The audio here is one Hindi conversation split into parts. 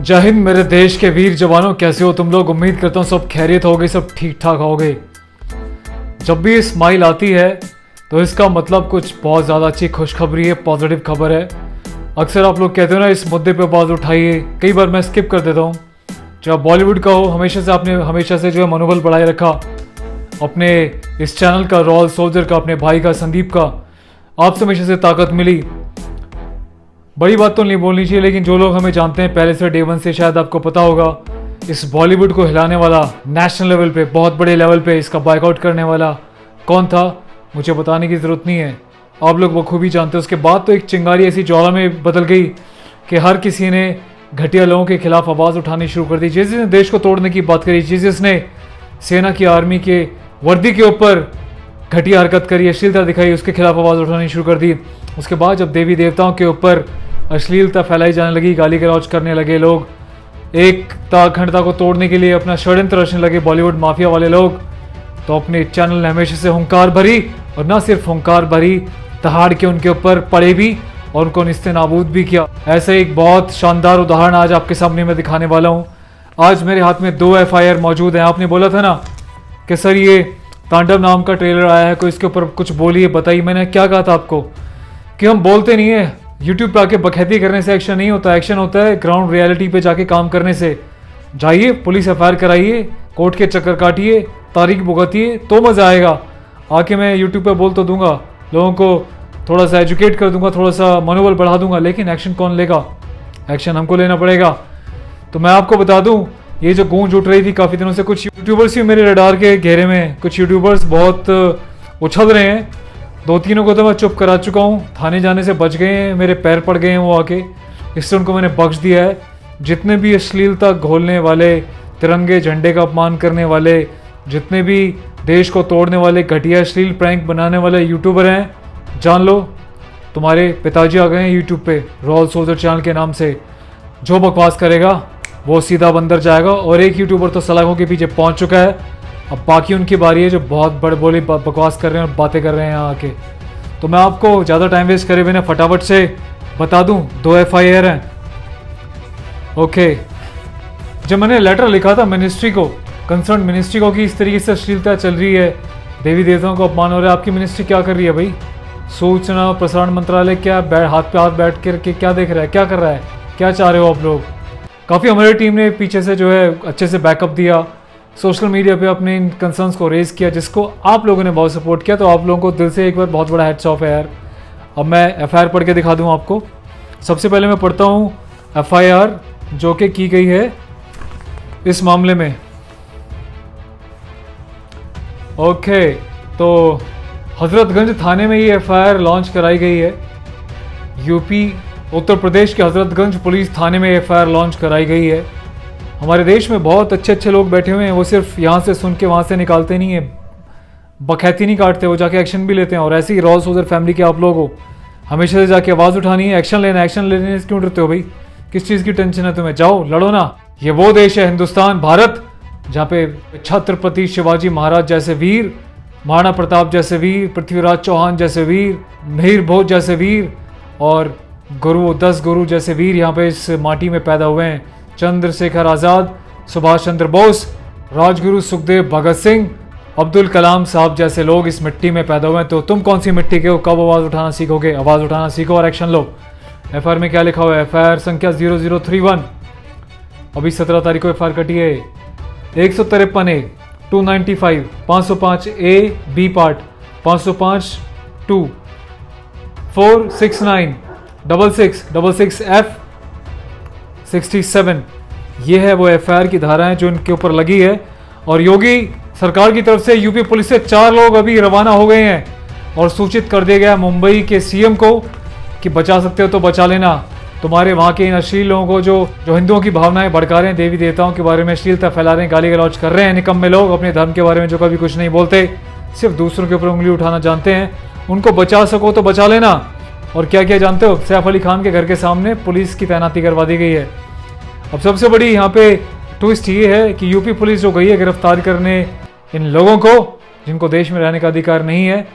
जय हिंद मेरे देश के वीर जवानों, कैसे हो तुम लोग। उम्मीद करता हूँ सब खैरियत होगी, सब ठीक ठाक होगे। जब भी स्माइल आती है तो इसका मतलब कुछ बहुत ज़्यादा अच्छी खुशखबरी है, पॉजिटिव खबर है। अक्सर आप लोग कहते हो ना इस मुद्दे पे बात उठाइए, कई बार मैं स्किप कर देता हूँ। चाहे बॉलीवुड का हो, हमेशा से आपने हमेशा से जो है मनोबल बढ़ाए रखा अपने इस चैनल का, रॉयल सोल्जर का, अपने भाई का, संदीप का। आपसे हमेशा से ताकत मिली। बड़ी बात तो नहीं बोलनी चाहिए, लेकिन जो लोग हमें जानते हैं पहले से डे वन से, शायद आपको पता होगा इस बॉलीवुड को हिलाने वाला, नेशनल लेवल पे, बहुत बड़े लेवल पे इसका बाइकआउट करने वाला कौन था, मुझे बताने की ज़रूरत नहीं है, आप लोग बखूबी जानते हैं। उसके बाद तो एक चिंगारी ऐसी ज्वाला में बदल गई कि हर किसी ने घटिया लोगों के खिलाफ आवाज़ उठानी शुरू कर दी। जिसने देश को तोड़ने की बात करी, जिसने सेना की, आर्मी के वर्दी के ऊपर घटिया हरकत करी, अश्लीलता दिखाई, उसके खिलाफ आवाज़ उठानी शुरू कर दी। उसके बाद जब देवी देवताओं के ऊपर अश्लीलता फैलाई जाने लगी, गाली गलौज करने लगे लोग, एकता अखंडता को तोड़ने के लिए अपना षड्यंत्र रचने लगे बॉलीवुड माफिया वाले लोग, तो अपने चैनल ने हमेशा से हुंकार भरी, और ना सिर्फ हुंकार भरी, दहाड़ के उनके ऊपर पड़े भी और उनको निस्ते नाबूद भी किया। ऐसे एक बहुत शानदार उदाहरण आज आपके सामने मैं दिखाने वाला हूँ। आज मेरे हाथ में 2 FIR मौजूद हैं। आपने बोला था ना कि सर ये तांडव नाम का ट्रेलर आया है, कोई इसके ऊपर कुछ बोलिए, बताइए। मैंने क्या कहा था आपको कि हम बोलते नहीं है, यूट्यूब पे आके बखैती करने से एक्शन नहीं होता। एक्शन होता है ग्राउंड रियलिटी पे जाके काम करने से। जाइए, पुलिस FIR कराइए, कोर्ट के चक्कर काटिए, तारीख भुगतिए, तो मज़ा आएगा। आके मैं यूट्यूब पे बोल तो दूंगा, लोगों को थोड़ा सा एजुकेट कर दूंगा, थोड़ा सा मनोबल बढ़ा दूंगा, लेकिन एक्शन कौन लेगा? एक्शन हमको लेना पड़ेगा। तो मैं आपको बता दूं, ये जो गूंज उठ रही थी काफ़ी दिनों से, कुछ यूट्यूबर्स भी मेरे रडार के घेरे में, कुछ यूट्यूबर्स बहुत उछल रहे हैं। 2-3 को तो मैं चुप करा चुका हूँ, थाने जाने से बच गए हैं, मेरे पैर पड़ गए हैं वो आके, इससे उनको मैंने बख्श दिया है। जितने भी अश्लीलता घोलने वाले, तिरंगे झंडे का अपमान करने वाले, जितने भी देश को तोड़ने वाले, घटिया अश्लील प्रैंक बनाने वाले यूट्यूबर हैं, जान लो तुम्हारे पिताजी आ गए हैं यूट्यूब पे रॉयल सोल्जर चैनल के नाम से। जो बकवास करेगा वो सीधा बंदर जाएगा। और एक यूट्यूबर तो सलाखों के पीछे पहुंच चुका है, अब बाकी उनकी बारी है जो बहुत बड़े बोली बकवास कर रहे हैं और बातें कर रहे हैं यहाँ आके। तो मैं आपको ज़्यादा टाइम वेस्ट करे बिना फटाफट से बता दूं, 2 FIR हैं। ओके, जब मैंने लेटर लिखा था मिनिस्ट्री को, कंसर्न मिनिस्ट्री को, कि इस तरीके से अश्लीलता चल रही है, देवी देवताओं को अपमान हो रहा है, आपकी मिनिस्ट्री क्या कर रही है भाई? सूचना प्रसारण मंत्रालय क्या हाथ पे हाथ बैठ करके क्या देख रहा है, क्या कर रहा है, क्या चाह रहे हो आप लोग? काफ़ी हमारी टीम ने पीछे से जो है अच्छे से बैकअप दिया, सोशल मीडिया पे अपने इन कंसर्न्स को रेज़ किया, जिसको आप लोगों ने बहुत सपोर्ट किया। तो आप लोगों को दिल से एक बार बहुत बड़ा हैट्स ऑफ है यार। अब मैं FIR पढ़ के दिखा दूँ आपको। सबसे पहले मैं पढ़ता हूँ FIR जो कि की गई है इस मामले में। ओके, तो हजरतगंज थाने में ये FIR लॉन्च कराई गई है। यूपी उत्तर प्रदेश के हजरतगंज पुलिस थाने में FIR लॉन्च कराई गई है। हमारे देश में बहुत अच्छे अच्छे लोग बैठे हुए हैं, वो सिर्फ यहाँ से सुन के वहाँ से निकालते नहीं है, बखैती नहीं काटते, वो जाके एक्शन भी लेते हैं। और ऐसे ही रॉयल सोल्जर फैमिली के आप लोग हो, हमेशा से जाके आवाज़ उठानी है, एक्शन लेना है। एक्शन लेने से क्यों डरते हो भाई? किस चीज़ की टेंशन है तुम्हें? जाओ लड़ो ना। ये वो देश है हिंदुस्तान, भारत, जहाँ पे छत्रपति शिवाजी महाराज जैसे वीर, महाराणा प्रताप जैसे वीर, पृथ्वीराज चौहान जैसे वीर, मिहिर भोज जैसे वीर और 10 गुरु जैसे वीर यहाँ पे इस माटी में पैदा हुए हैं। चंद्रशेखर आज़ाद, सुभाष चंद्र बोस, राजगुरु सुखदेव, भगत सिंह, अब्दुल कलाम साहब जैसे लोग इस मिट्टी में पैदा हुए हैं। तो तुम कौन सी मिट्टी के हो? कब आवाज़ उठाना सीखोगे? आवाज़ उठाना सीखो और एक्शन लो। FIR में क्या लिखा हुआ है? FIR संख्या 0031, अभी 17 तारीख को FIR कटी है। 153A, 295, 505A B part, 505 2, 469 66 F 67, ये है वो FIR की धाराएं जो इनके ऊपर लगी है। और योगी सरकार की तरफ से यूपी पुलिस से 4 लोग अभी रवाना हो गए हैं और सूचित कर दिया गया मुंबई के CM को कि बचा सकते हो तो बचा लेना। तुम्हारे वहाँ के इन अश्लील लोगों को जो हिंदुओं की भावनाएं भड़का रहे हैं, देवी देवताओं के बारे में अश्लीलता फैला रहे हैं, गाली गलौज कर रहे हैं, निकम्मे लोग अपने धर्म के बारे में जो कभी कुछ नहीं बोलते, सिर्फ दूसरों के ऊपर उंगली उठाना जानते हैं, उनको बचा सको तो बचा लेना। और क्या क्या जानते हो? सैफ अली खान के घर के सामने पुलिस की तैनाती करवा दी गई है। अब सबसे बड़ी यहाँ पे ट्विस्ट ये है कि यूपी पुलिस जो गई है गिरफ्तार करने इन लोगों को जिनको देश में रहने का अधिकार नहीं है,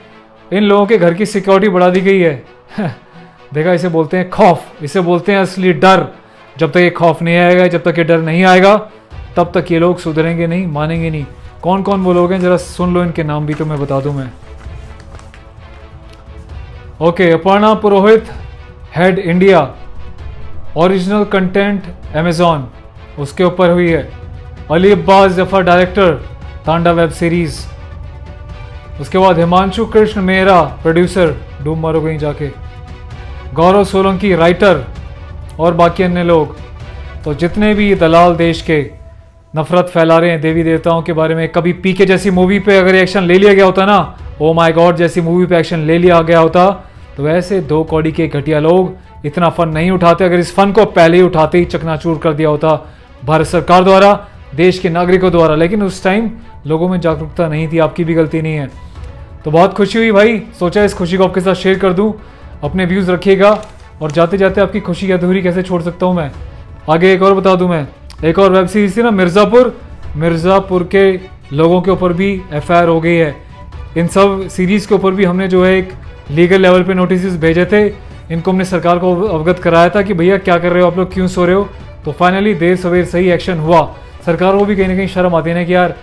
इन लोगों के घर की सिक्योरिटी बढ़ा दी गई है। देखा, इसे बोलते हैं खौफ, इसे बोलते हैं असली डर। जब तक ये खौफ नहीं आएगा, जब तक ये डर नहीं आएगा, तब तक ये लोग सुधरेंगे नहीं, मानेंगे नहीं। कौन कौन वो लोग हैं जरा सुन लो, इनके नाम भी तो मैं बता दूं मैं। Okay, Aparna Purohit, head India, original content Amazon, उसके ऊपर हुई है। Ali Abbas Zafar, director, Tandav web series. उसके बाद हिमांशु कृष्ण मेहरा, प्रोड्यूसर, डूब मारो कहीं जाके। गौरव सोलंकी, राइटर, और बाकी अन्य लोग। तो जितने भी दलाल देश के नफरत फैला रहे हैं देवी देवताओं के बारे में, कभी पीके जैसी मूवी पे अगर एक्शन ले लिया गया होता ना, ओ माय गॉड जैसी मूवी पे एक्शन ले लिया गया होता, तो ऐसे 2 कौड़ी के घटिया लोग इतना फन नहीं उठाते। अगर इस फन को पहले ही उठाते ही चकनाचूर कर दिया होता भारत सरकार द्वारा, देश के नागरिकों द्वारा, लेकिन उस टाइम लोगों में जागरूकता नहीं थी। आपकी भी गलती नहीं है। तो बहुत खुशी हुई भाई, सोचा इस खुशी को आपके साथ शेयर कर दूं। अपने व्यूज़ रखिएगा, और जाते जाते आपकी खुशी अधूरी कैसे छोड़ सकता हूं मैं। आगे एक और बता दूं मैं, एक और वेब सीरीज थी ना मिर्ज़ापुर के लोगों के ऊपर भी FIR हो गई है। इन सब सीरीज़ के ऊपर भी हमने जो है एक लीगल लेवल पे नोटिस भेजे थे। इनको हमने सरकार को अवगत कराया था कि भैया क्या कर रहे हो आप लोग, क्यों सो रहे हो। तो फाइनली देर सवेर सही एक्शन हुआ। सरकार को भी कहीं ना कहीं शर्म आती है ना कि यार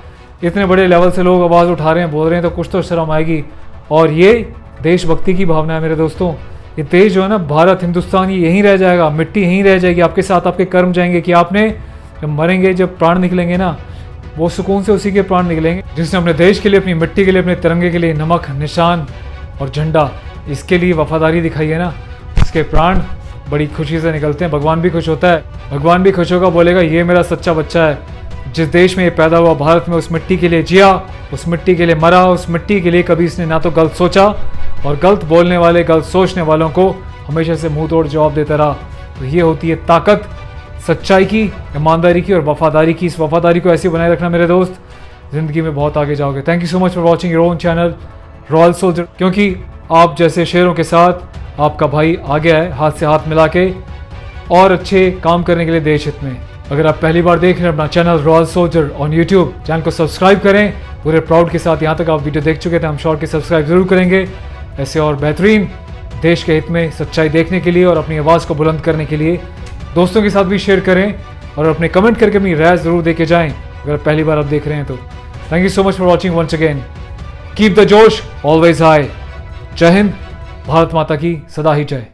इतने बड़े लेवल से लोग आवाज़ उठा रहे हैं, बोल रहे हैं, तो कुछ तो शर्म आएगी। और ये देशभक्ति की भावना है मेरे दोस्तों। ये देश जो है ना, भारत हिंदुस्तान, ये यहीं रह जाएगा, मिट्टी यहीं रह जाएगी। आपके साथ आपके कर्म जाएंगे कि आपने जब मरेंगे, जब प्राण निकलेंगे ना, वो सुकून से उसी के प्राण निकलेंगे जिसने अपने देश के लिए, अपनी मिट्टी के लिए, अपने तिरंगे के लिए नमक, निशान और झंडा, इसके लिए वफादारी दिखाई है ना, इसके प्राण बड़ी खुशी से निकलते हैं। भगवान भी खुश होता है, भगवान भी खुश होगा, बोलेगा ये मेरा सच्चा बच्चा है। जिस देश में ये पैदा हुआ, भारत में, उस मिट्टी के लिए जिया, उस मिट्टी के लिए मरा, उस मिट्टी के लिए कभी इसने ना तो गलत सोचा, और गलत बोलने वाले, गलत सोचने वालों को हमेशा से मुंह तोड़ जवाब देता रहा। तो ये होती है ताकत सच्चाई की, ईमानदारी की और वफादारी की। इस वफादारी को ऐसे बनाए रखना मेरे दोस्त, जिंदगी में बहुत आगे जाओगे। Thank you so much for watching your own channel royal soldier, क्योंकि आप जैसे शेरों के साथ आपका भाई आ गया है हाथ से हाथ मिला के, और अच्छे काम करने के लिए देश हित में। अगर आप पहली बार देख रहे हैं अपना channel royal soldier on YouTube, channel को सब्सक्राइब करें पूरे प्राउड के साथ। यहाँ तक आप वीडियो देख चुके थे, हम श्योर के सब्सक्राइब जरूर करेंगे। ऐसे और बेहतरीन देश के हित में सच्चाई देखने के लिए और अपनी आवाज़ को बुलंद करने के लिए दोस्तों के साथ भी शेयर करें, और अपने कमेंट करके अपनी राय ज़रूर दे के जाएँ अगर पहली बार आप देख रहे हैं तो। Thank you so much for watching once again. Keep the जोश ऑलवेज हाई। जय हिंद, भारत माता की सदा ही जय।